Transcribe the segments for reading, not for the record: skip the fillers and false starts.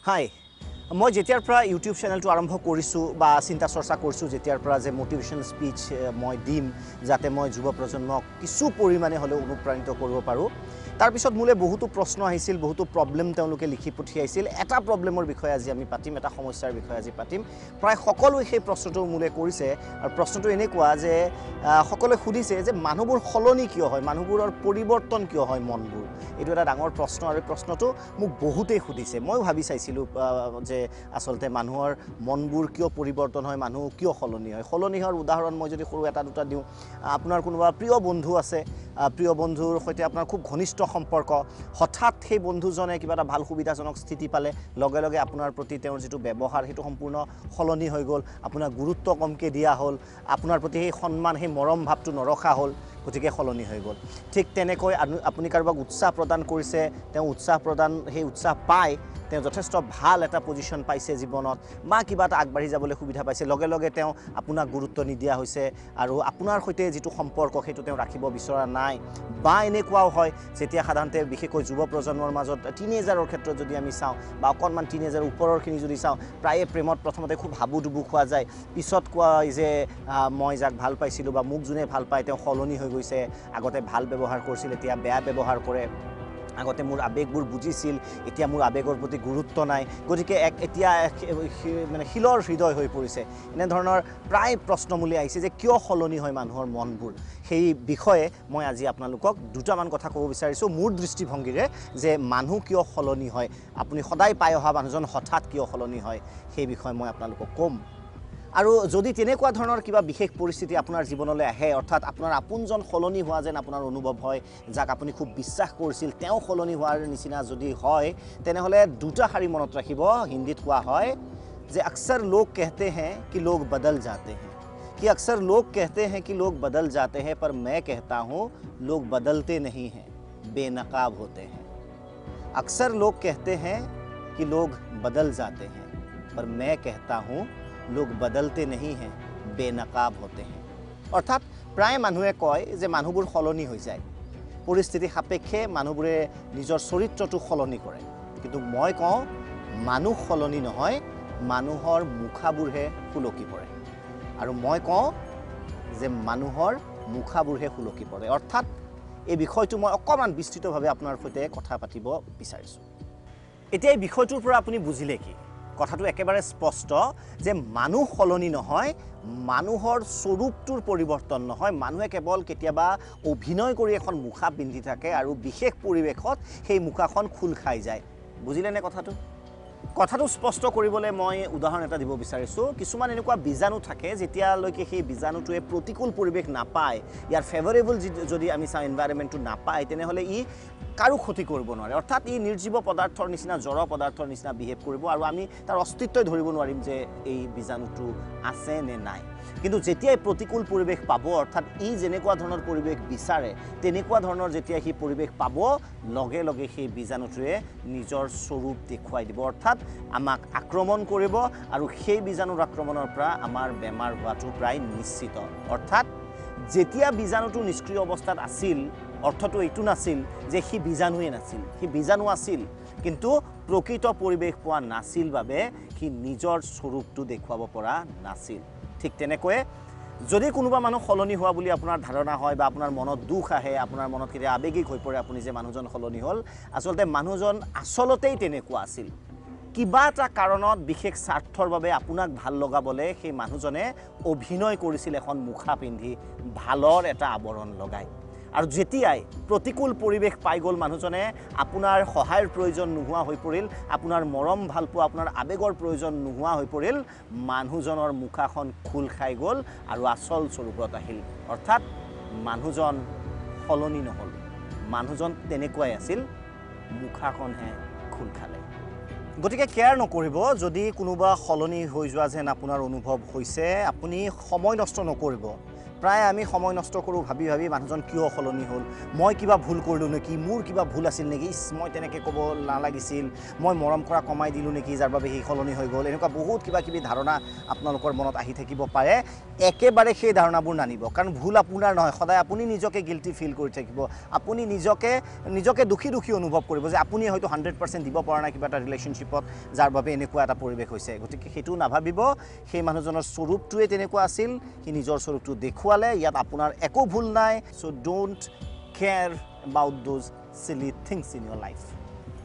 হাই মই যেতিয়াৰ পৰা ইউটিউব চেনেলটো আৰম্ভ কৰিছোঁ বা চিন্তা চৰ্চা কৰিছোঁ যেতিয়াৰ পৰা যে মোটিভেশ্যন স্পীচ মই দিম যাতে মই যুৱ প্ৰজন্মক কিছু পৰিমাণে হ'লেও অনুপ্ৰাণিত কৰিব পাৰোঁ তাৰপিছত মোলে বহুতো প্ৰশ্ন আহিছিল বহুতো প্ৰব্লেম তেওঁলোকে লিখি পঠিয়াইছিল এটা প্ৰব্লেমৰ বিষয়ে আজি আমি পাতিম এটা সমস্যাৰ বিষয়ে আজি পাতিম প্ৰায় সকলোৱে সেই প্ৰশ্নটো মোলে কৰিছে আৰু প্ৰশ্নটো এনেকুৱা যে সকলোৱে সুধিছে যে মানুহবোৰ সলনি কিয় হয় মানুহবোৰৰ পৰিৱৰ্তন কিয় হয় মনবোৰ এইটো এটা ডাঙৰ প্ৰশ্ন আৰু প্ৰশ্নটো মোক বহুতেই সুধিছে মই ভাবি চাইছিলোঁ যে আসলতে মানুহৰ মনবোৰ কিয় পৰিৱৰ্তন হয় মানুহ কিয় সলনি হয় সলনি হোৱাৰ উদাহৰণ মই যদি সৰু এটা দুটা দিওঁ আপোনাৰ কোনোবা প্ৰিয় বন্ধু আছে প্ৰিয় বন্ধুৰ সৈতে আপোনাৰ খুব ঘনিষ্ঠ সম্পৰ্ক হঠাৎ সেই বন্ধুজনে কিবা এটা ভাল সুবিধাজনক স্থিতি পালে লগে লগে আপোনাৰ প্ৰতি তেওঁৰ যিটো ব্যৱহাৰ সেইটো সম্পূৰ্ণ সলনি হৈ গ'ল আপোনাৰ গুৰুত্ব কমকৈ দিয়া হ'ল আপোনাৰ প্ৰতি সেই সন্মান সেই মৰম ভাৱটো নৰখা হ'ল গতিকে সলনি হৈ গ'ল ঠিক তেনেকৈ আপুনি কাৰোবাক উৎসাহ প্ৰদান কৰিছে তেওঁ সেই উৎসাহ পায় তেওঁ যথেষ্ট ভাল এটা পজিশ্যন পাইছে জীৱনত বা কিবা এটা আগবাঢ়ি যাবলৈ সুবিধা পাইছে লগে লগে তেওঁ আপোনাক গুৰুত্ব নিদিয়া হৈছে আৰু আপোনাৰ সৈতে যিটো সম্পৰ্ক সেইটো তেওঁ ৰাখিব বিচৰা নাই বা এনেকুৱাও হয় যেতিয়া সাধাৰণতে বিশেষকৈ যুৱ প্ৰজন্মৰ মাজত টিনেজাৰৰ ক্ষেত্ৰত যদি আমি চাওঁ বা অকণমান টিনেজাৰৰ ওপৰৰখিনি যদি চাওঁ প্ৰায়ে প্ৰেমত প্ৰথমতে খুব হাবুডুবু খোৱা যায় পিছত কোৱা হয় যে মই যাক ভাল পাইছিলোঁ বা মোক যোনে ভাল পায় তেওঁ সলনি হৈ গৈছে আগতে ভাল ব্যৱহাৰ কৰিছিল এতিয়া বেয়া ব্যৱহাৰ কৰে আগতে মোৰ আবেগবোৰ বুজিছিল এতিয়া মোৰ আবেগৰ প্ৰতি গুৰুত্ব নাই গতিকে এতিয়া মানে শিলৰ হৃদয় হৈ পৰিছে এনেধৰণৰ প্ৰায় প্ৰশ্নমূলী আহিছে যে কিয় সলনি হয় মানুহৰ মনবোৰ সেই বিষয়ে মই আজি আপোনালোকক দুটামান কথা ক'ব বিচাৰিছোঁ মোৰ দৃষ্টিভংগীৰে যে মানুহ কিয় সলনি হয় আপুনি সদায় পাই অহা মানুহজন হঠাৎ কিয় সলনি হয় সেই বিষয়ে মই আপোনালোকক ক'ম আৰু যদি তেনেকুৱা ধৰণৰ কিবা বিশেষ পৰিস্থিতি আপোনাৰ জীৱনলৈ আহে অৰ্থাৎ আপোনাৰ আপোনজন সলনি হোৱা যেন আপোনাৰ অনুভৱ হয় যাক আপুনি খুব বিশ্বাস কৰিছিল তেওঁ সলনি হোৱাৰ নিচিনা যদি হয় তেনেহ'লে দুটা শাৰী মনত ৰাখিব হিন্দীত কোৱা হয় যে अक्सर लोग कहते हैं कि लोग बदल जाते हैं कि अक्सर लोग कहते हैं कि लोग बदल जाते हैं पर मैं कहता हूँ लोग बदलते नहीं हैं बेनकाब होते हैं अक्सर लोग कहते हैं कि लोग बदल जाते हैं पर मैं कहता हूँ लोग बदलते नहीं हैं बेनकाब होते हैं অৰ্থাৎ প্ৰায় মানুহে কয় যে মানুহবোৰ সলনি হৈ যায় পৰিস্থিতি সাপেক্ষে মানুহবোৰে নিজৰ চৰিত্ৰটো সলনি কৰে কিন্তু মই কওঁ মানুহ সলনি নহয় মানুহৰ মুখাবোৰহে সুলকি পৰে আৰু মই কওঁ যে মানুহৰ মুখাবোৰহে সুলকি পৰে অৰ্থাৎ এই বিষয়টো মই অকণমান বিস্তৃতভাৱে আপোনাৰ সৈতে কথা পাতিব বিচাৰিছোঁ এতিয়া এই বিষয়টোৰ পৰা আপুনি বুজিলে কি কথাটো একেবাৰে স্পষ্ট যে মানুহ সলনি নহয় মানুহৰ স্বৰূপটোৰ পৰিৱৰ্তন নহয় মানুহে কেৱল কেতিয়াবা অভিনয় কৰি এখন মুখা পিন্ধি থাকে আৰু বিশেষ পৰিৱেশত সেই মুখাখন খোল খাই যায় বুজিলেনে কথাটো স্পষ্ট কৰিবলৈ মই উদাহৰণ এটা দিব বিচাৰিছোঁ কিছুমান এনেকুৱা বীজাণু থাকে যেতিয়ালৈকে সেই বীজাণুটোৱে প্ৰতিকূল পৰিৱেশ নাপায় ইয়াৰ ফেভৰেবল যদি আমি চাওঁ এনভাইৰনমেণ্টটো নাপায় তেনেহ'লে ই কাৰো ক্ষতি কৰিব নোৱাৰে অৰ্থাৎ ই নিৰ্জীৱ পদাৰ্থৰ নিচিনা জড় পদাৰ্থৰ নিচিনা বিহেভ কৰিব আৰু আমি তাৰ অস্তিত্বই ধৰিব নোৱাৰিম যে এই বীজাণুটো আছে নে নাই কিন্তু যেতিয়াই প্ৰতিকূল পৰিৱেশ পাব অৰ্থাৎ ই যেনেকুৱা ধৰণৰ পৰিৱেশ বিচাৰে তেনেকুৱা ধৰণৰ যেতিয়া সেই পৰিৱেশ পাব লগে লগে সেই বীজাণুটোৱে নিজৰ স্বৰূপ দেখুৱাই দিব অৰ্থাৎ আমাক আক্ৰমণ কৰিব আৰু সেই বীজাণুৰ আক্ৰমণৰ পৰা আমাৰ বেমাৰ হোৱাটো প্ৰায় নিশ্চিত অৰ্থাৎ যেতিয়া বীজাণুটো নিষ্ক্ৰিয় অৱস্থাত আছিল অৰ্থটো এইটো নাছিল যে সি বীজাণুৱে নাছিল সি বীজাণু আছিল কিন্তু প্ৰকৃত পৰিৱেশ পোৱা নাছিল বাবে সি নিজৰ স্বৰূপটো দেখুৱাব পৰা নাছিল ঠিক তেনেকৈ যদি কোনোবা মানুহ সলনি হোৱা বুলি আপোনাৰ ধাৰণা হয় বা আপোনাৰ মনত দুখ আহে আপোনাৰ মনত কেতিয়া আবেগিক হৈ পৰে আপুনি যে মানুহজন সলনি হ'ল আচলতে মানুহজন আচলতেই তেনেকুৱা আছিল কিবা এটা কাৰণত বিশেষ স্বাৰ্থৰ বাবে আপোনাক ভাল লগাবলৈ সেই মানুহজনে অভিনয় কৰিছিল এখন মুখা পিন্ধি ভালৰ এটা আৱৰণ লগাই আৰু যেতিয়াই প্ৰতিকূল পৰিৱেশ পাই গ'ল মানুহজনে আপোনাৰ সহায়ৰ প্ৰয়োজন নোহোৱা হৈ পৰিল আপোনাৰ মৰম ভালপোৱা আপোনাৰ আবেগৰ প্ৰয়োজন নোহোৱা হৈ পৰিল মানুহজনৰ মুখাখন খোল খাই গ'ল আৰু আচল স্বৰূপত আহিল অৰ্থাৎ মানুহজন সলনি নহ'ল মানুহজন তেনেকুৱাই আছিল মুখাখনহে খোল খালে গতিকে কেয়াৰ নকৰিব যদি কোনোবা সলনি হৈ যোৱা যেন আপোনাৰ অনুভৱ হৈছে আপুনি সময় নষ্ট নকৰিব প্ৰায় আমি সময় নষ্ট কৰোঁ ভাবি ভাবি মানুহজন কিয় সলনি হ'ল, মই কিবা ভুল কৰিলোঁ নেকি, মোৰ কিবা ভুল আছিল নেকি, মই তেনেকৈ ক'ব নালাগিছিল, মই মৰম কৰা কমাই দিলোঁ নেকি যাৰ বাবে সি সলনি হৈ গ'ল। এনেকুৱা বহুত কিবা কিবি ধাৰণা আপোনালোকৰ মনত আহি থাকিব পাৰে। একেবাৰে সেই ধাৰণাবোৰ নানিব, কাৰণ ভুল আপোনাৰ নহয়। সদায় আপুনি নিজকে গিল্টি ফিল কৰি থাকিব, আপুনি নিজকে দুখী অনুভৱ কৰিব যে আপুনি হয়তো 100% দিব পৰা নাই কিবা এটা ৰিলেশ্যনশ্বিপত, যাৰ বাবে এনেকুৱা এটা পৰিৱেশ হৈছে। গতিকে সেইটো নাভাবিব। সেই মানুহজনৰ স্বৰূপটোৱে তেনেকুৱা আছিল, সি নিজৰ স্বৰূপটো দেখুৱালে, ইয়াত আপোনাৰ একো ভুল নাই। So' don't care about those silly things in your life.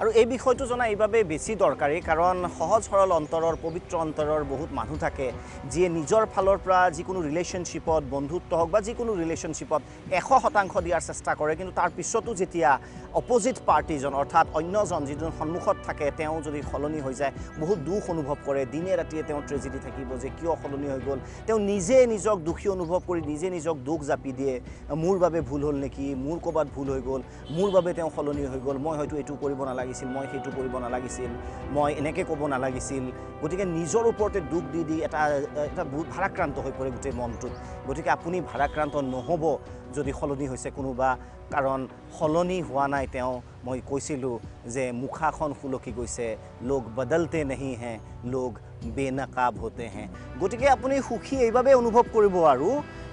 আৰু এই বিষয়টো জনা এইবাবে বেছি দৰকাৰী, কাৰণ সহজ সৰল অন্তৰৰ, পবিত্ৰ অন্তৰৰ বহুত মানুহ থাকে যিয়ে নিজৰ ফালৰ পৰা যিকোনো ৰিলেশ্যনশ্বিপত, বন্ধুত্ব হওক বা যিকোনো ৰিলেশ্যনশ্বিপত 100% দিয়াৰ চেষ্টা কৰে, কিন্তু তাৰ পিছতো যেতিয়া অপজিট পাৰ্টিজন অৰ্থাৎ অন্যজন যিজন সন্মুখত থাকে তেওঁ যদি সলনি হৈ যায়, বহুত দুখ অনুভৱ কৰে। দিনে ৰাতিয়ে তেওঁ ট্ৰেজেডি থাকিব যে কিয় সলনি হৈ গ'ল। তেওঁ নিজে নিজক দুখী অনুভৱ কৰি নিজে নিজক দুখ জাপি দিয়ে, মোৰ বাবে ভুল হ'ল নেকি, মোৰ ক'ৰবাত ভুল হৈ গ'ল, মোৰ বাবে তেওঁ সলনি হৈ গ'ল, মই হয়তো এইটো কৰিব নালাগিছিল, মই সেইটো কৰিব নালাগিছিল, মই এনেকৈ ক'ব নালাগিছিল। গতিকে নিজৰ ওপৰতে দুখ দি দি এটা বহুত ভাৰাক্ৰান্ত হৈ পৰে গোটেই মনটোত। গতিকে আপুনি ভাৰাক্ৰান্ত নহ'ব যদি সলনি হৈছে কোনোবা, কাৰণ সলনি হোৱা নাই তেওঁ। মই কৈছিলোঁ যে মুখাখন সুলকি গৈছে, লোক বদলতে নেহি হে, লোক বেনকাব হতে হে। গতিকে আপুনি সুখী এইবাবে অনুভৱ কৰিব, আৰু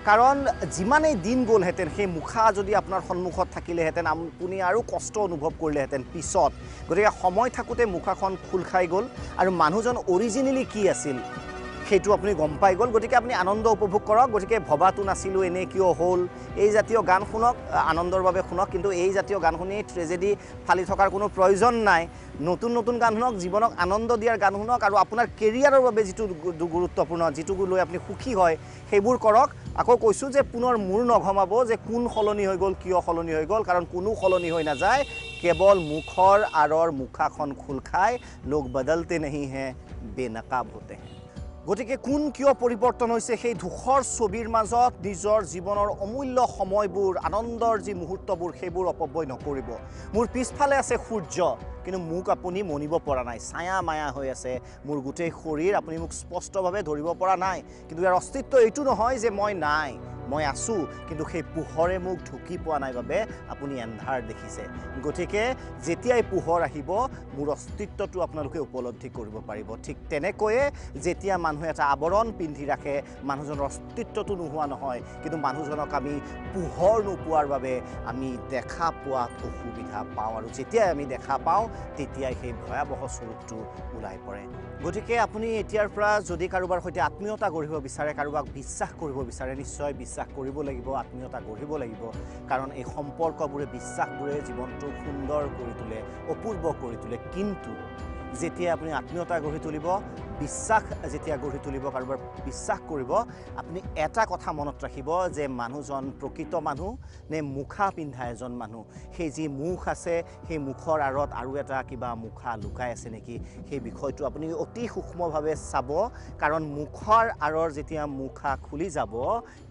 কাৰণ যিমানেই দিন গ'লহেঁতেন সেই মুখা যদি আপোনাৰ সন্মুখত থাকিলেহেঁতেন আপুনি আৰু কষ্ট অনুভৱ কৰিলেহেঁতেন পিছত। গতিকে সময় থাকোঁতে মুখাখন খোল খাই গ'ল, আৰু মানুহজন অৰিজিনেলি কি আছিল সেইটো আপুনি গম পাই গ'ল। গতিকে আপুনি আনন্দ উপভোগ কৰক। গতিকে ভবাটো নাছিলোঁ এনে কিয় হ'ল, এই জাতীয় গান শুনক, আনন্দৰ বাবে শুনক, কিন্তু এই জাতীয় গান শুনি ট্ৰেজেডি ফালি থকাৰ কোনো প্ৰয়োজন নাই। নতুন নতুন গান শুনক, জীৱনক আনন্দ দিয়াৰ গান শুনক, আৰু আপোনাৰ কেৰিয়াৰৰ বাবে যিটো গুৰুত্বপূৰ্ণ, যিটো লৈ আপুনি সুখী হয় সেইবোৰ কৰক। আকৌ কৈছোঁ যে পুনৰ মূৰ নঘমাব যে কোন সলনি হৈ গ'ল, কিয় সলনি হৈ গ'ল, কাৰণ কোনো সলনি হৈ নাযায়। কেৱল মুখৰ আঁৰৰ মুখাখন খোল খাই, লোক বদলতে নেহি হে, বেনকাব হতে হে। গতিকে কোন কিয় পৰিৱৰ্তন হৈছে সেই ধূসৰ ছবিৰ মাজত নিজৰ জীৱনৰ অমূল্য সময়বোৰ, আনন্দৰ যি মুহূৰ্তবোৰ, সেইবোৰ অপব্যয় নকৰিব। মোৰ পিছফালে আছে সূৰ্য, কিন্তু মোক আপুনি মনিব পৰা নাই, ছায়া মায়া হৈ আছে মোৰ গোটেই শৰীৰ, আপুনি মোক স্পষ্টভাৱে ধৰিব পৰা নাই। কিন্তু ইয়াৰ অস্তিত্ব এইটো নহয় যে মই নাই, মই আছোঁ, কিন্তু সেই পোহৰে মোক ঢুকি পোৱা নাই বাবে আপুনি এন্ধাৰ দেখিছে। গতিকে যেতিয়াই পোহৰ আহিব মোৰ অস্তিত্বটো আপোনালোকে উপলব্ধি কৰিব পাৰিব। ঠিক তেনেকৈয়ে যেতিয়া মানুহে এটা আৱৰণ পিন্ধি ৰাখে, মানুহজনৰ অস্তিত্বটো নোহোৱা নহয়, কিন্তু মানুহজনক আমি পোহৰ নোপোৱাৰ বাবে আমি দেখা পোৱাত অসুবিধা পাওঁ, আৰু যেতিয়াই আমি দেখা পাওঁ তেতিয়াই সেই ভয়াৱহ স্বৰূপটো ওলাই পৰে। গতিকে আপুনি এতিয়াৰ পৰা যদি কাৰোবাৰ সৈতে আত্মীয়তা গঢ়িব বিচাৰে, কাৰোবাক বিশ্বাস কৰিব বিচাৰে, নিশ্চয় বিশ্বাস কৰিব লাগিব, আত্মীয়তা গঢ়িব লাগিব, কাৰণ এই সম্পৰ্কবোৰে, বিশ্বাসবোৰে জীৱনটো সুন্দৰ কৰি তোলে, অপূৰ্ব কৰি তোলে। কিন্তু যেতিয়া আপুনি আত্মীয়তা গঢ়ি তুলিব, বিশ্বাস যেতিয়া গঢ়ি তুলিব, কাৰোবাৰ বিশ্বাস কৰিব, আপুনি এটা কথা মনত ৰাখিব যে মানুহজন প্ৰকৃত মানুহ নে মুখা পিন্ধা এজন মানুহ। সেই যি মুখ আছে সেই মুখৰ আঁৰত আৰু এটা কিবা মুখা লুকাই আছে নেকি, সেই বিষয়টো আপুনি অতি সূক্ষ্মভাৱে চাব, কাৰণ মুখৰ আঁৰৰ যেতিয়া মুখা খুলি যাব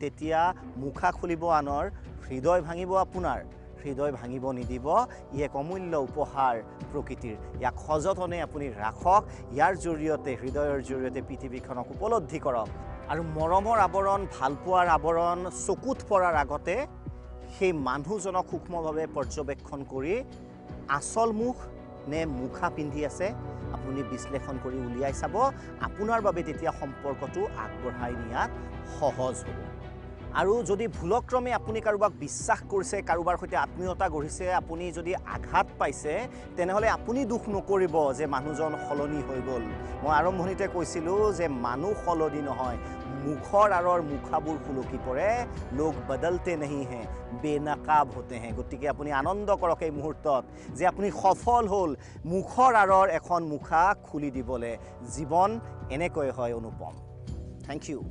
তেতিয়া মুখা খুলিব আনৰ, হৃদয় ভাঙিব আপোনাৰ, হৃদয় ভাঙিব নিদিব। ই এক অমূল্য উপহাৰ প্ৰকৃতিৰ, ইয়াক সযতনে আপুনি ৰাখক। ইয়াৰ জৰিয়তে, হৃদয়ৰ জৰিয়তে পৃথিৱীখনক উপলব্ধি কৰক, আৰু মৰমৰ আৱৰণ, ভালপোৱাৰ আৱৰণ চকুত পৰাৰ আগতে সেই মানুহজনক সূক্ষ্মভাৱে পৰ্যবেক্ষণ কৰি আচল মুখ নে মুখা পিন্ধি আছে আপুনি বিশ্লেষণ কৰি উলিয়াই চাব। আপোনাৰ বাবে তেতিয়া সম্পৰ্কটো আগবঢ়াই নিয়াত সহজ হ'ব। আৰু যদি ভুলক্ৰমে আপুনি কাৰোবাক বিশ্বাস কৰিছে, কাৰোবাৰ সৈতে আত্মীয়তা গঢ়িছে, আপুনি যদি আঘাত পাইছে, তেনেহ'লে আপুনি দুখ নকৰিব যে মানুহজন সলনি হৈ গ'ল। মই আৰম্ভণিতে কৈছিলোঁ যে মানুহ সলনি নহয়, মুখৰ আঁৰৰ মুখাবোৰ সুলকি পৰে, লোক বদলতে নেহি হে, বেনকাব হতে হে। গতিকে আপুনি আনন্দ কৰক এই মুহূৰ্তত যে আপুনি সফল হ'ল মুখৰ আঁৰৰ এখন মুখা খুলি দিবলৈ। জীৱন এনেকৈ হয় অনুপম। Thank U.